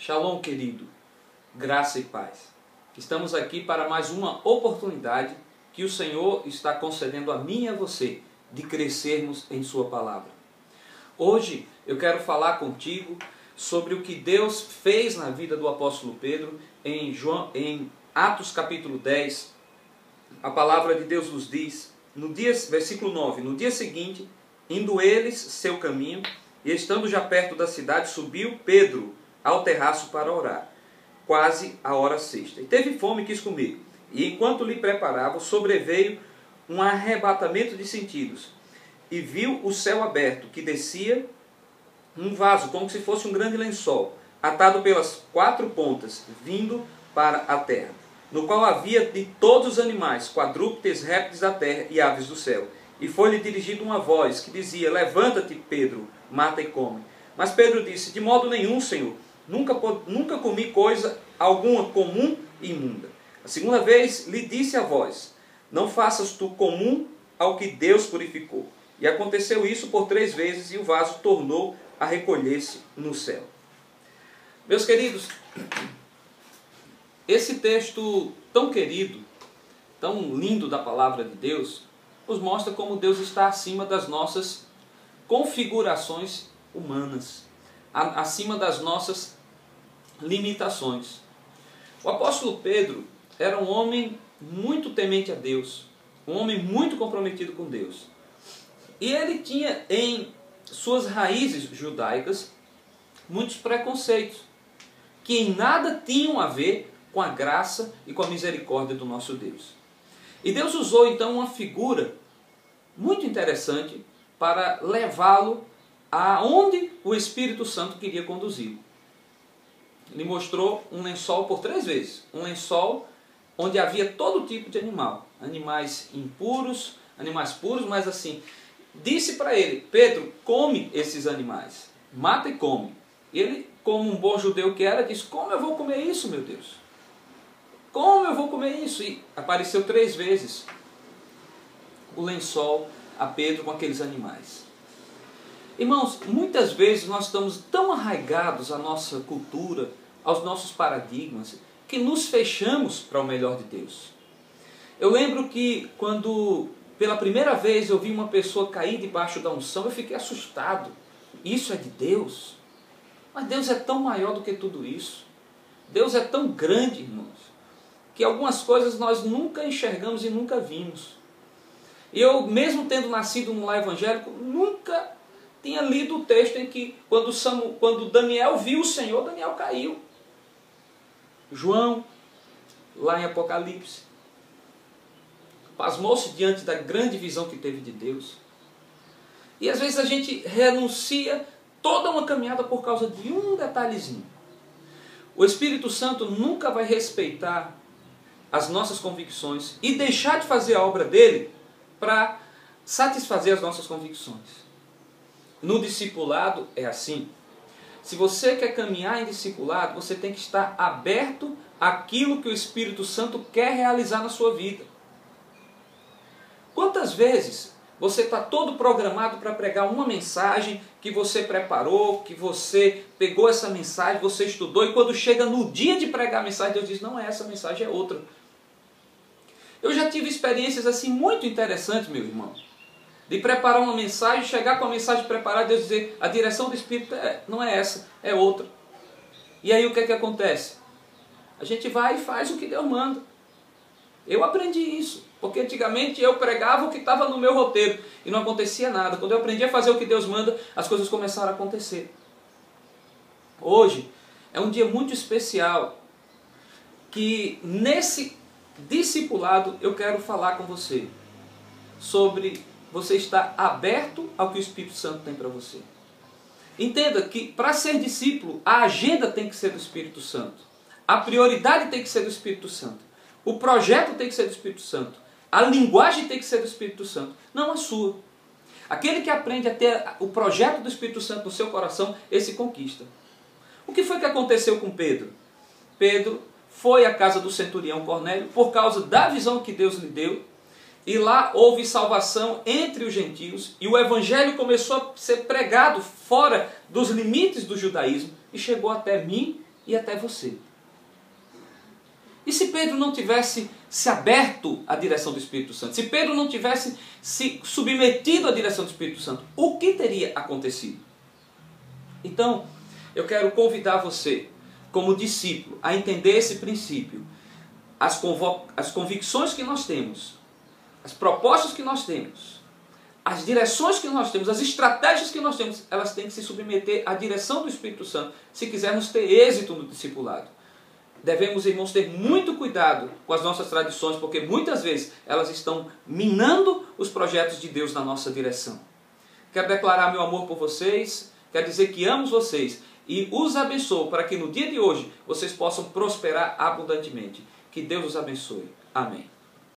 Shalom, querido, graça e paz. Estamos aqui para mais uma oportunidade que o Senhor está concedendo a mim e a você de crescermos em sua palavra. Hoje eu quero falar contigo sobre o que Deus fez na vida do apóstolo Pedro em Atos capítulo 10. A palavra de Deus nos diz, versículo 9, no dia seguinte, indo eles seu caminho, e estando já perto da cidade, subiu Pedro ao terraço para orar, quase a hora sexta. E teve fome e quis comer. E enquanto lhe preparava, sobreveio um arrebatamento de sentidos, e viu o céu aberto, que descia um vaso, como se fosse um grande lençol, atado pelas quatro pontas, vindo para a terra, no qual havia de todos os animais, quadrúpedes, répteis da terra e aves do céu. E foi-lhe dirigida uma voz que dizia: levanta-te, Pedro, mata e come. Mas Pedro disse: de modo nenhum, Senhor, nunca comi coisa alguma comum e imunda. A segunda vez lhe disse a voz: não faças tu comum ao que Deus purificou. E aconteceu isso por 3 vezes, e o vaso tornou a recolher-se no céu. Meus queridos, esse texto tão querido, tão lindo da palavra de Deus, nos mostra como Deus está acima das nossas configurações humanas, acima das nossas limitações. O apóstolo Pedro era um homem muito temente a Deus, um homem muito comprometido com Deus. E ele tinha em suas raízes judaicas muitos preconceitos, que em nada tinham a ver com a graça e com a misericórdia do nosso Deus. E Deus usou então uma figura muito interessante para levá-lo aonde o Espírito Santo queria conduzi-lo. Ele mostrou um lençol por 3 vezes. Um lençol onde havia todo tipo de animal. Animais impuros, animais puros, mas assim, disse para ele: Pedro, come esses animais, mata e come. E ele, como um bom judeu que era, disse: como eu vou comer isso, meu Deus? Como eu vou comer isso? E apareceu 3 vezes o lençol a Pedro com aqueles animais. Irmãos, muitas vezes nós estamos tão arraigados à nossa cultura, aos nossos paradigmas, que nos fechamos para o melhor de Deus. Eu lembro que quando pela primeira vez eu vi uma pessoa cair debaixo da unção, eu fiquei assustado. Isso é de Deus? Mas Deus é tão maior do que tudo isso. Deus é tão grande, irmãos, que algumas coisas nós nunca enxergamos e nunca vimos. E eu, mesmo tendo nascido num lar evangélico, nunca tinha lido o texto em que quando Daniel viu o Senhor, Daniel caiu. João, lá em Apocalipse, pasmou-se diante da grande visão que teve de Deus. E às vezes a gente renuncia toda uma caminhada por causa de um detalhezinho. O Espírito Santo nunca vai respeitar as nossas convicções e deixar de fazer a obra dele para satisfazer as nossas convicções. No discipulado é assim. Se você quer caminhar em discipulado, você tem que estar aberto àquilo que o Espírito Santo quer realizar na sua vida. Quantas vezes você está todo programado para pregar uma mensagem que você preparou, que você pegou essa mensagem, você estudou, e quando chega no dia de pregar a mensagem, Deus diz: não é essa mensagem, é outra. Eu já tive experiências assim muito interessantes, meu irmão, de preparar uma mensagem, chegar com a mensagem preparada, Deus dizer: a direção do Espírito não é essa, é outra. E aí o que é que acontece? A gente vai e faz o que Deus manda. Eu aprendi isso, porque antigamente eu pregava o que estava no meu roteiro e não acontecia nada. Quando eu aprendi a fazer o que Deus manda, as coisas começaram a acontecer. Hoje é um dia muito especial, que nesse discipulado eu quero falar com você sobre você estar aberto ao que o Espírito Santo tem para você. Entenda que para ser discípulo, a agenda tem que ser do Espírito Santo. A prioridade tem que ser do Espírito Santo. O projeto tem que ser do Espírito Santo. A linguagem tem que ser do Espírito Santo, não a sua. Aquele que aprende a ter o projeto do Espírito Santo no seu coração, esse conquista. O que foi que aconteceu com Pedro? Pedro foi à casa do centurião Cornélio por causa da visão que Deus lhe deu. E lá houve salvação entre os gentios, e o evangelho começou a ser pregado fora dos limites do judaísmo, e chegou até mim e até você. E se Pedro não tivesse se aberto à direção do Espírito Santo, se Pedro não tivesse se submetido à direção do Espírito Santo, o que teria acontecido? Então, eu quero convidar você, como discípulo, a entender esse princípio. As convicções que nós temos, as propostas que nós temos, as direções que nós temos, as estratégias que nós temos, elas têm que se submeter à direção do Espírito Santo, se quisermos ter êxito no discipulado. Devemos, irmãos, ter muito cuidado com as nossas tradições, porque muitas vezes elas estão minando os projetos de Deus na nossa direção. Quero declarar meu amor por vocês, quero dizer que amo vocês e os abençoo para que no dia de hoje vocês possam prosperar abundantemente. Que Deus os abençoe. Amém.